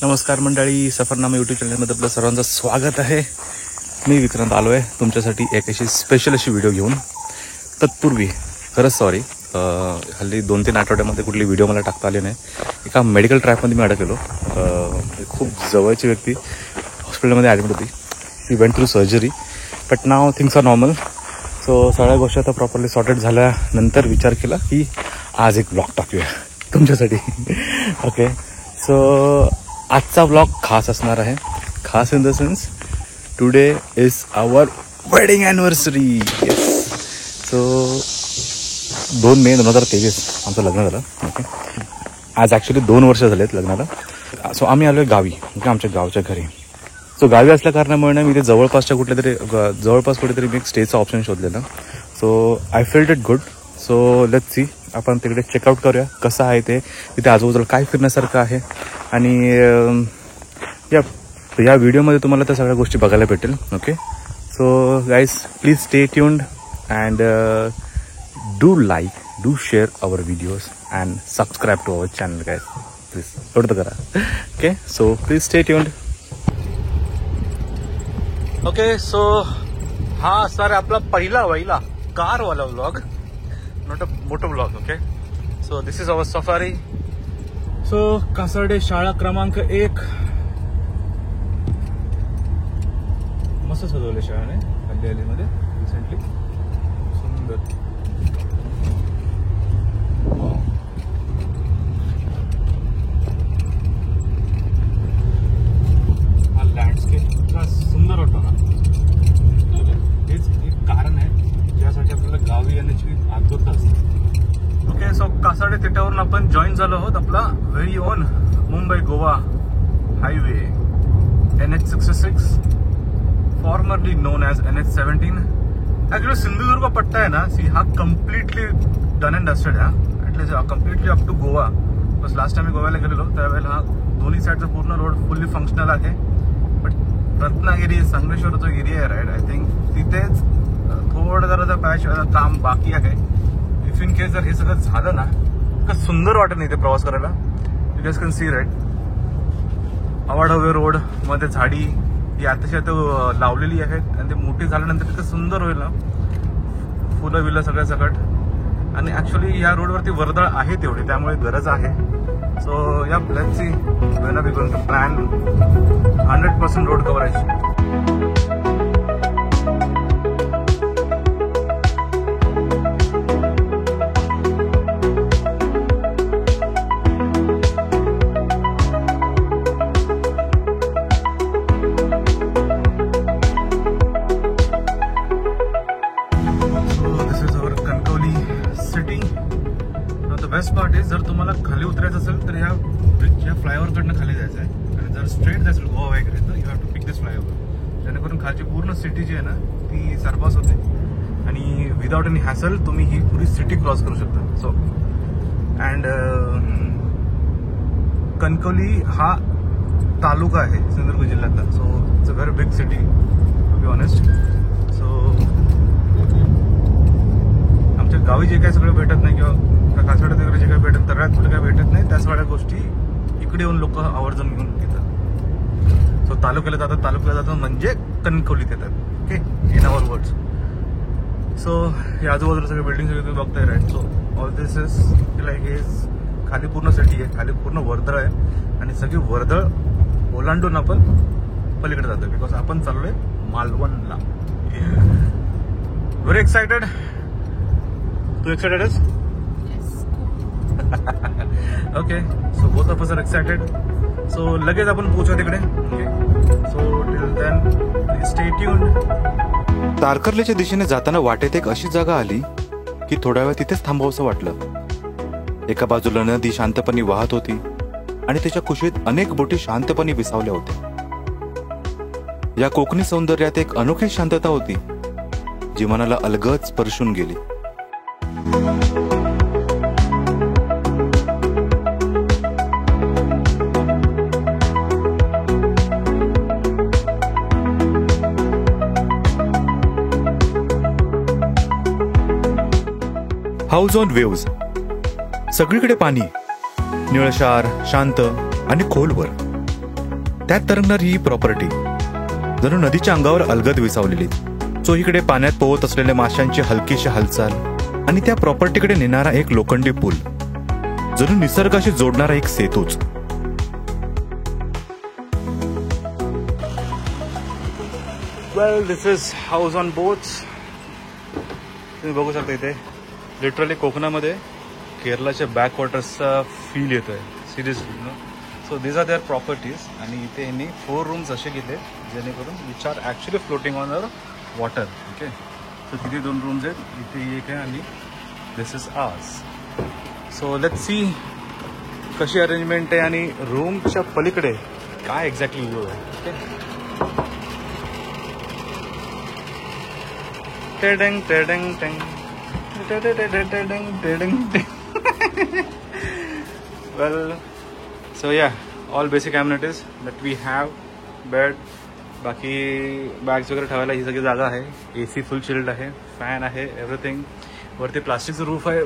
नमस्कार मंडळी, सफरनामा यूट्यूब चॅनलमध्ये आपलं सर्वांचं स्वागत आहे. मी विक्रांत आलो आहे तुमच्यासाठी एक अशी स्पेशल अशी व्हिडिओ घेऊन. तत्पूर्वी खरंच सॉरी, हल्ली 2-3 आठवड्यामध्ये कुठली व्हिडिओ मला टाकता आली नाही. एका मेडिकल ट्रॅकमध्ये मी अडकलेलो. खूप जवळची व्यक्ती हॉस्पिटलमध्ये ॲडमिट होती. She went through surgery but now things are normal. So सगळ्या गोष्टी आता प्रॉपरली सॉर्टेड झाल्यानंतर विचार केला की आज एक ब्लॉग टाकूया तुमच्यासाठी. ओके, सो आजचा ब्लॉग खास असणार आहे. खास in the sense today is our wedding anniversary. Yes, so 2 May 2023 आमचं लग्न झालं. ओके, आज ॲक्च्युली 2 वर्ष झाले आहेत लग्नाला. सो आम्ही आलो आहे गावी, ओके, आमच्या गावच्या घरी. सो गावी असल्या कारणामुळे ना मी ते जवळपास कुठेतरी मी एक स्टेचा ऑप्शन शोधलेला. So I felt it good. So let's C, आपण तिकडे चेकआउट करूया कसं आहे ते, तिथे आजूबाजूला काय फिरण्यासारखं आहे. आणि या व्हिडिओमध्ये तुम्हाला त्या सगळ्या गोष्टी बघायला भेटेल. Okay, so guys please stay tuned and do like, do share our videos and subscribe to our channel guys, please एवढं करा. Okay, so please stay tuned. Okay, so हा असणार आहे आपला पहिला कारवाला व्लॉग, नॉट अ मोठं blog. Okay, so this is our safari. So Kasarde शाळा क्रमांक 1 मस्त सजवले शाळाने हल्ली रिसेंटली. सुंदर हा लँडस्केप इतका सुंदर वाटतो ना. हेच एक कारण आहे ज्यासाठी आपल्याला गावी येण्याची आतुरता असते. ओके, सो कासार्डे थिएटरवरून आपण जॉईन झालो आहोत आपला very own Mumbai Goa highway NH66, formerly known as NH17. Actually Sindhudurg पट्टा आहे ना, सी हा कम्प्लिटली डन अँड डस्टेड आहे. At least completely up to Goa. बस लास्ट टाइम मी गोव्याला गेलेलो त्यावेळेला हा दोन्ही साईडचा पूर्ण रोड फुल्ली फंक्शनल आहे. बट रत्नागिरी संगमेश्वर जो एरिया आहे राईट, आय थिंक तिथेच थोडं जरा पॅच काम बाकी आहे. इफ इन केस जर हे सगळं झालं ना, इतकं सुंदर वाटत नाही ते प्रवास करायला. You guess can see right, आवाढव्य रोड मध्ये झाडी ही अतिशय लावलेली आहेत आणि ते मोठी झाल्यानंतर इतकं सुंदर होईल ना, फुलं बिलं सगळ्या सकट. आणि ऍक्च्युली या रोडवरती वर्दळ आहे तेवढी, त्यामुळे गरज आहे. So yeah let's see when are we going to plan 100% road coverage. Best part is, जर तुम्हाला खाली उतरायचं असेल तर या ब्रिजच्या फ्लायओव्हरकडनं खाली जायचं आहे. आणि जर स्ट्रेट जायचं गोवा वगैरे तर you have to pick this flyover. जेणेकरून खालची पूर्ण सिटी जी आहे ना ती सरपास होते आणि विदाउट एनी हॅसल तुम्ही ही पुरी सिटी क्रॉस करू शकता. सो अँड कणकवली हा तालुका आहे सिंधुदुर्ग जिल्ह्यातला. So it's a very big city to be honest. So आमच्या गावी जे काही सगळं भेटत नाही किंवा कासार्डे वगैरे जे काही भेटत तर कुठे काही भेटत नाही, त्या सगळ्या गोष्टी इकडे येऊन लोक आवर्जून घेऊन घेतात. सो तालुक्याला जातात म्हणजे कणकवलीत येतात. Okay, in our words. So हे आजूबाजूला सगळे बिल्डिंग वगैरे तुम्ही बघताय right. So all this is like हे खाली पूर्ण सिटी आहे, खाली पूर्ण वर्दळ आहे आणि सगळी वर्दळ ओलांडून आपण पलीकडे जातो बिकॉज आपण चाललोय मालवणला. Very excited. तू एक्सायटेड आहेस? Okay, so both of us are excited. So लगेच आपण पोहोचू तिकडे. Okay, so till then stay tuned. तारकर्लीच्या दिशेने जाताना वाटेत एक अशी जागा आली की थोड्या वेळ तिथेच थांबावंसं वाटलं. एका बाजूला नदी शांतपणे वाहत होती आणि त्याच्या कुशीत अनेक बोटी शांतपणे विसावल्या होत्या. या कोकणी सौंदर्यात एक अनोखी शांतता होती जी मनाला अलगद स्पर्शून गेली. House on waves. सगळीकडे पाणी, निळशार, शांत आणि खोलवर. त्यात तरंगणारी ही प्रॉपर्टी जणू नदीच्या अंगावर अलगद विसावलेली. चोहीकडे पाण्यात पोहत असलेल्या माशांची हलकीशी हालचाल आणि त्या प्रॉपर्टीकडे नेणारा एक लोखंडी पूल, जणू निसर्गाशी जोडणारा एक सेतूच. Well, this is house on boats. तुम्ही बघू शकता इथे लिटरली कोकणामध्ये केरळाच्या बॅकवॉटर्सचा फील येतोय seriously. So these are their properties. आणि इथे यांनी 4 रूम्स असे घेतले जेणेकरून which are actually floating on the water. Okay, so तिथे 2 रूम्स आहेत, इथे एक आहे आणि this is ours. So let's see कशी अरेंजमेंट आहे आणि रूमच्या पलीकडे काय एक्झॅक्टली व्ह्यू आहे. Okay, टेडंग टेडंग tang. Well, so yeah, all basic amenities that we have. Bed, बाकी बॅग्स वगैरे ठेवायला ही सगळी जागा आहे. AC फुल चिल्ड आहे, फॅन आहे, एव्हरीथिंग. वरती प्लास्टिकचं रूफ आहे.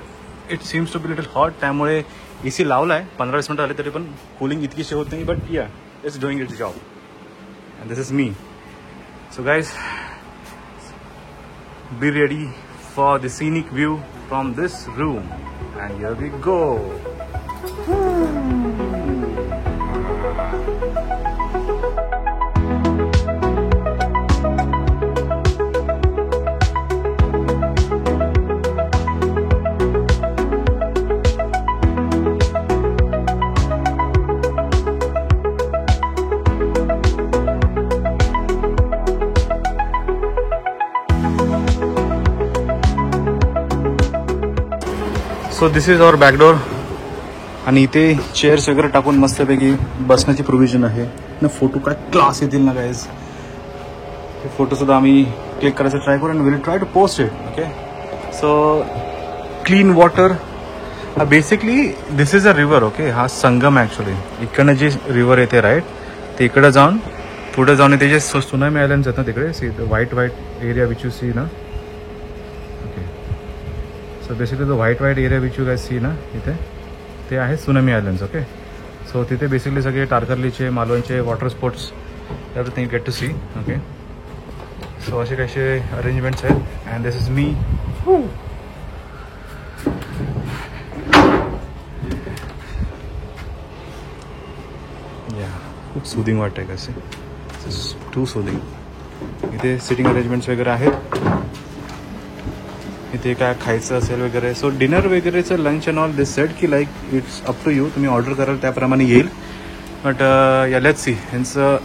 It seems to be little hot, त्यामुळे AC लावला आहे. 15-20 मिनिटं आले तरी पण कूलिंग इतकीशी होत नाही. बट या, it's doing it's job. And this is me. So guys, be ready for the scenic view from this room, and here we go. So this is our back door. आणि इथे चेअर्स वगैरे टाकून मस्तपैकी बसण्याची provision आहे ना. Photo काय class येतील ना गाईज. हे फोटोसुद्धा आम्ही क्लिक करायचं ट्राय करू and will try to post it. Okay, so clean water. Basically this is a river. Okay, हा संगम ॲक्च्युली. इकडनं जे रिव्हर येते राईट, ते इकडं जाऊन पुढे जाऊन येते जे सुनामी आयलंड्स आहेत ना तिकडे. See the white area which you see ना. So basically the white area which you guys see ना इथे, ते आहे सुनामी आयलंड्स. ओके, सो तिथे बेसिकली सगळे टारकर्लीचे, मालवणचे water sports everything get to see. Okay, so असे कसे अरेंजमेंट्स आहेत. And this is me. Yeah, खूप सुदिंग वाटत आहे कसे. Too soothing. इथे सिटिंग अरेंजमेंट्स वगैरे आहेत. इथे काय खायचं असेल वगैरे. सो डिनर वगैरेचं lunch and all this set की like it's up to you. तुम्ही ऑर्डर कराल त्याप्रमाणे येईल. बट या लेट्स सी, ह्यांचं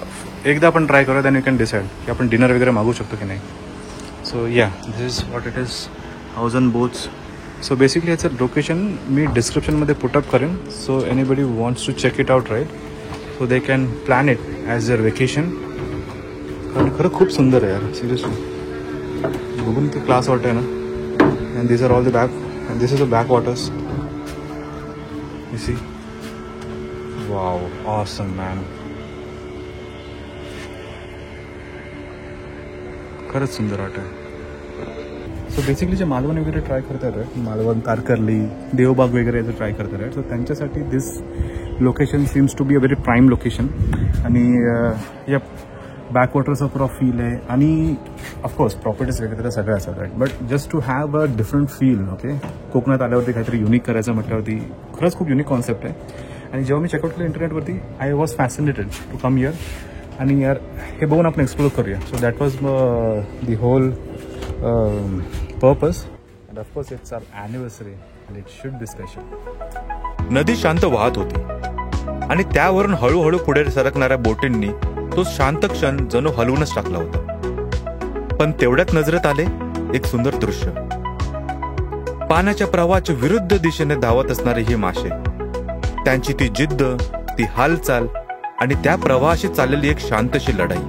एकदा आपण ट्राय करूया, दॅन यू कॅन डिसाईड की आपण डिनर वगैरे मागू शकतो की नाही. So yeah, this is what it is house on boats. So basically ह्याचं लोकेशन मी डिस्क्रिप्शनमध्ये पुटअप करेन. So anybody wants to check it out right, so they can plan it as their vacation. कारण खरं खूप सुंदर आहे यार, सिरियसली. बघून ते क्लास वाटतं ना. And these are all the back, and this is the backwaters. You see? Wow, awesome man. खरंच सुंदर वाटतं. सो बेसिकली जे मालवण वगैरे ट्राय करतात, मालवण, तारकर्ली, देवबाग वगैरे याचं ट्राय करतात. सो त्यांच्यासाठी this location seems to be a very prime location. आणि या बॅकवॉटरचा पुरा फील आहे. आणि ऑफकोर्स प्रॉपर्टीज वगैरे तर सगळ्या असतात right, but just to have a different feel. Okay, कोकणात आल्यावरती काहीतरी युनिक करायचं म्हटल्यावरती खरंच खूप युनिक कॉन्सेप्ट आहे. आणि जेव्हा मी चेकआउट केलं इंटरनेटवरती, I was fascinated to come here. आणि यार हे बघून आपण एक्सप्लोर करूया. So that was the whole purpose. And of course it's our anniversary and it should be special. नदी शांत वाहत होती आणि त्यावरून हळूहळू पुढे सरकणाऱ्या बोटींनी तो शांत क्षण जणू हलवूनच टाकला होता. पण तेवढ्यात नजरेत आले एक सुंदर दृश्य. पाण्याच्या प्रवाहाच्या विरुद्ध दिशेने धावत असणारे हे मासे, त्यांची ती जिद्द, ती हालचाल आणि त्या प्रवाहाशी चाललेली एक शांतशी लढाई,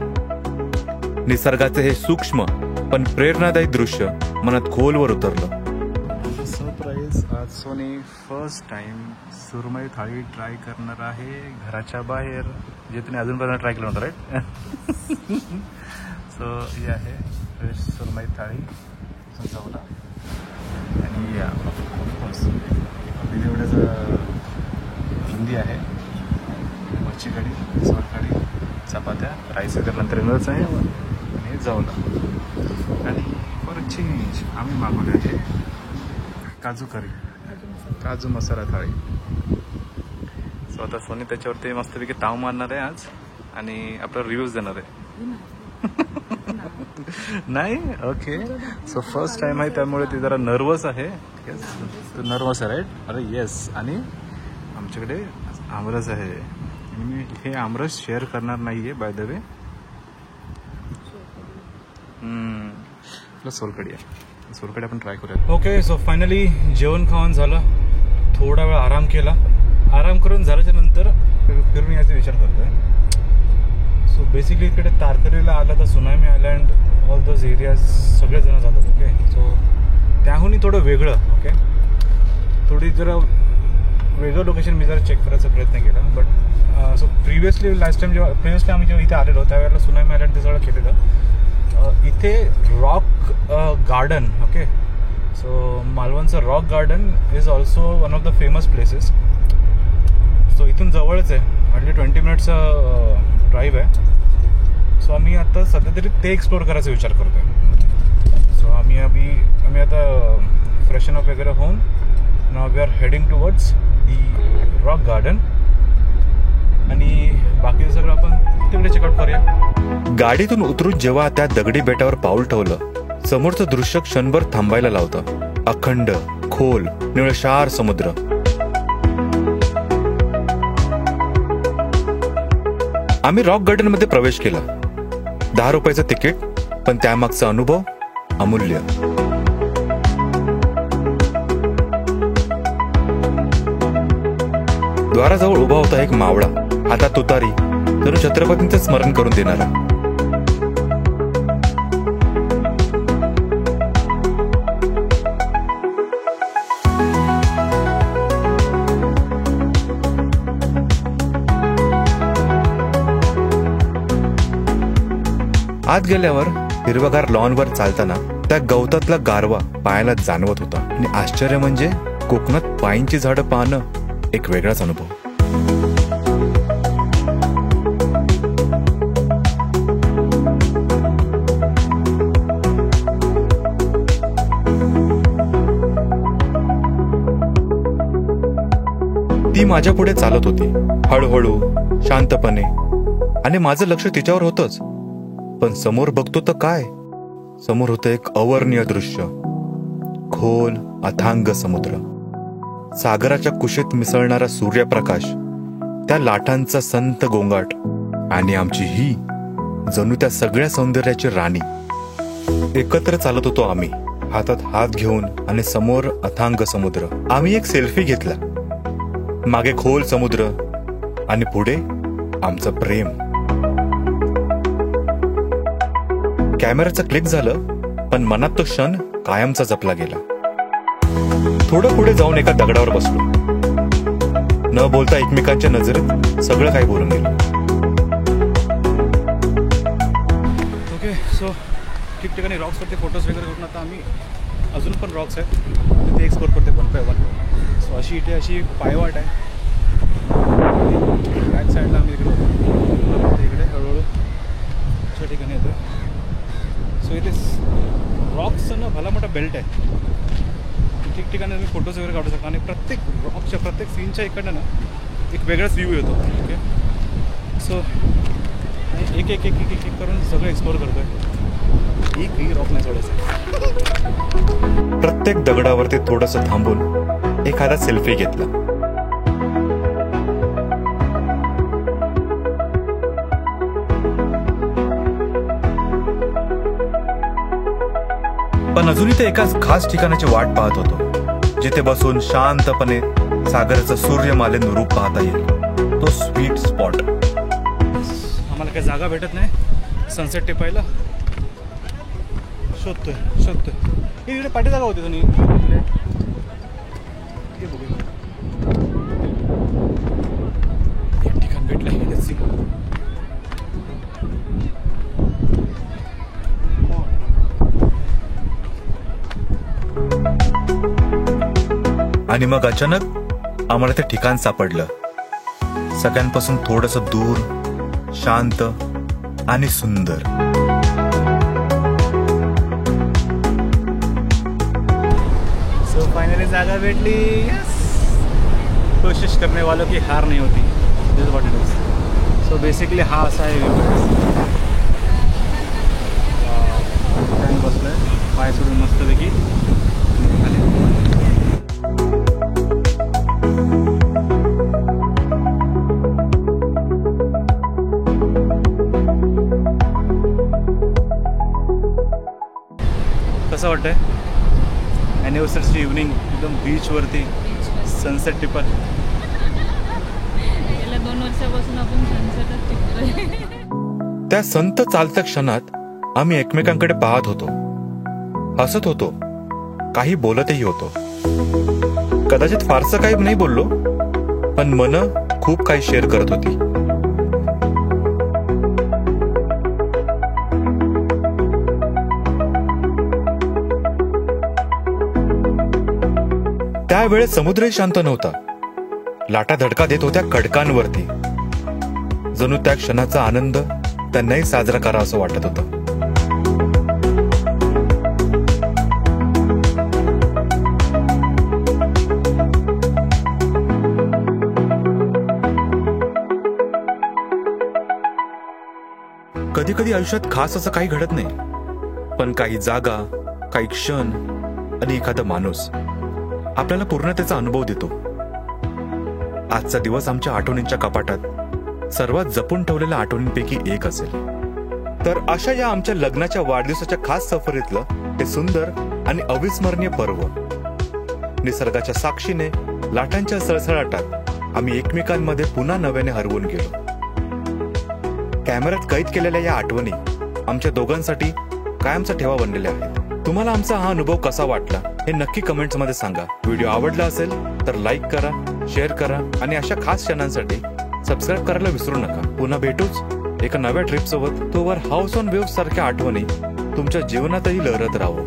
निसर्गाचे हे सूक्ष्म पण प्रेरणादायी दृश्य मनात खोलवर उतरलं. सरप्राईज, आज सोनी फर्स्ट टाइम सुरमई थाळी ट्राय करणार आहे घराच्या बाहेर, जे तुम्ही अजूनपर्यंत ट्राय केलं नव्हतं राईट. सो ही आहे फ्रेश सुरमई थाळी सुचवला आणि ऑफकोर्स एवढ्याचं हिंदी आहे, मच्छी कढी, सोलकढी, चपात्या, राईस वगैरे नंतर येणारच आहे आणि जाऊला. आणि फॉर चेंज आम्ही मागवले आहे काजू करी, काजू मसाला थाळी. सो आता सोनी त्याच्यावरती मस्तपैकी ताव मारणार आहे आज आणि आपला रिव्ह्यूज देणार आहे. नाही ओके. सो फर्स्ट टाइम आहे त्यामुळे ती जरा नर्वस आहे. तू नर्वस आहे राईट? अरे येस. आणि आमच्याकडे आमरस आहे. मी हे आमरस शेअर करणार नाहीये by the way. Plus solkadhi आहे, सोलकडी आपण ट्राय करूया. ओके. सो फायनली जेवण खाऊन झालं, थोडा वेळ आराम केला. आराम करून झाल्याच्या नंतर फिरून याचा विचार करतोय. सो बेसिकली इकडे तारकर्लीला आलं तर tsunami island, all those areas सगळेजण जातात. ओके. सो त्याहूनही थोडं वेगळं. ओके. थोडी जरा वेगळं लोकेशन मी जरा चेक करायचा प्रयत्न केला. बट सो प्रिव्हियसली आम्ही जेव्हा इथे आलेलो त्यावेळेला सुनामी आयलँड ते सगळं केलेलं. इथे रॉक गार्डन. ओके. सो मालवणचं rock garden is also one of the famous places. So इथून जवळच आहे, हार्डली 20 मिनिट्सचा ड्राईव्ह आहे. सो आम्ही आता सध्या तरी ते एक्सप्लोर करायचा विचार करतो आहे. सो आम्ही आता फ्रेशन अप वगैरे होऊन now we are heading towards the rock garden आणि बाकी सगळं आपण तिकडे चेकआउट करूया. गाडीतून उतरून जेव्हा त्या दगडी बेटावर पाऊल ठेवलं, समोरचं दृश्य क्षणभर थांबायला लावतं. अखंड खोल निळशार समुद्र. आम्ही रॉक गार्डन मध्ये प्रवेश केला. 10 रुपयाचं तिकीट, पण त्यामागचा अनुभव अमूल्य. द्वाराजवळ उभा होता एक मावळा, हातात तुतारी, जणू छत्रपतींचं स्मरण करून देणारा. आत गेल्यावर हिरवगार लॉनवर चालताना त्या गवतातला गारवा पायाला जाणवत होता. आणि आश्चर्य म्हणजे कोकणात पाईनची झाडं पाहणं एक वेगळाच अनुभव. ती माझ्या पुढे चालत होती, हळूहळू, शांतपणे, आणि माझं लक्ष तिच्यावर होतंच. पण समोर बघतो तर काय, समोर होतं एक अवर्णनीय दृश्य. खोल अथांग समुद्र, सागराच्या कुशीत मिसळणारा सूर्यप्रकाश, त्या लाटांचा संत गोंगाट, आणि आमची ही जणू त्या सगळ्या सौंदर्याची राणी. एकत्र चालत होतो आम्ही, हातात हात घेऊन, आणि समोर अथांग समुद्र. आम्ही एक सेल्फी घेतला. मागे खोल समुद्र आणि पुढे आमचं प्रेम. कॅमेराचं क्लिक झालं, पण मनात तो क्षण कायमचा जपला गेला. थोडं पुढे जाऊन एका दगडावर बसलो. न बोलता एकमेकांच्या नजरेत सगळं काही बोलून गेलं. ओके. सो ठिकठिकाणी रॉक्सवरती फोटोज वगैरे करून आता आम्ही अजून पण रॉक्स आहेत ते एक्सप्लोर करते 1 by 1. सो अशी इथे अशी पायवाट आहे. बॅक साईडला आम्ही इकडे हळूहळू अशा ठिकाणी येतो. सो इथे रॉक्सचं ना भला मोठा बेल्ट आहे. ठिकठिकाणी तुम्ही फोटोज वगैरे काढू शकता आणि प्रत्येक रॉकच्या प्रत्येक सीनच्या इकडनं ना एक वेगळाच व्ह्यू येतो. ओके. सो एक एक एक एक एक करून सगळं एक्सप्लोर करतोय. एकही रॉक नाही सोडायचं. प्रत्येक दगडावरती थोडंसं थांबून एखादा सेल्फी घेतला. पण अजूनही ते एकाच खास ठिकाणाची वाट पाहत होतो. जिथे बसून शांतपणे सागराचं सूर्यमालेन रूप पाहता येईल, तो स्वीट स्पॉट. आम्हाला काही जागा भेटत नाही सनसेट टिपायला, शोधतोय. इकडे पाठी जागा होती तुम्ही. एक ठिकाण भेटलं. आणि मग अचानक आम्हाला ते ठिकाण सापडलं. सगळ्यांपासून थोडंसं दूर, शांत आणि सुंदर. सो फायनली जागा भेटली. कोशिश करने वालों की हार नहीं होती. This what it is. So basically हा असा आहे बसलोय पाय सोडून मस्तपैकी. कसं वाटतंय ॲनिव्हर्सरीची इव्हनिंग एकदम बीचवरती सनसेट टिपल. गेल्या 2 वर्षापासून आपण सनसेटच टिपतोय. त्या संत चालत्या क्षणात आम्ही एकमेकांकडे पाहत होतो, हसत होतो, काही बोलतही होतो. कदाचित फारसं काही नाही बोललो, पण मन खूप काही शेअर करत होती. त्यावेळेस समुद्रही शांत नव्हता. लाटा धडका देत होत्या खडकांवरती. जणू त्या क्षणाचा आनंद त्यांनाही साजरा करा असं वाटत होतं. कधी कधी आयुष्यात खास असं काही घडत नाही, पण काही जागा, काही क्षण आणि एखादा माणूस आपल्याला पूर्णतेचा अनुभव देतो. आजचा दिवस आमच्या आठवणींच्या कपाटात सर्वात जपून ठेवलेल्या आठवणींपैकी एक असेल. तर अशा या आमच्या लग्नाच्या वाढदिवसाच्या खास सफरीतलं हे सुंदर आणि अविस्मरणीय पर्व. निसर्गाच्या साक्षीने, लाटांच्या सळसळाटात आम्ही एकमेकांमध्ये पुन्हा नव्याने हरवून गेलो. कॅमेऱ्यात कैद केलेल्या या आठवणी आमच्या दोघांसाठी कायमचा ठेवा बनलेल्या आहेत. तुम्हाला आमचा हा अनुभव कसा वाटला हे नक्की कमेंट्स मध्ये सांगा. व्हिडिओ आवडला असेल तर लाईक करा, शेअर करा आणि अशा खास क्षणांसाठी सबस्क्राईब करायला विसरू नका. पुन्हा भेटूच एका नव्या ट्रिप सोबत. तोवर हाऊस ऑन वेव्ह सारख्या आठवणी तुमच्या जीवनातही लहरत राहो.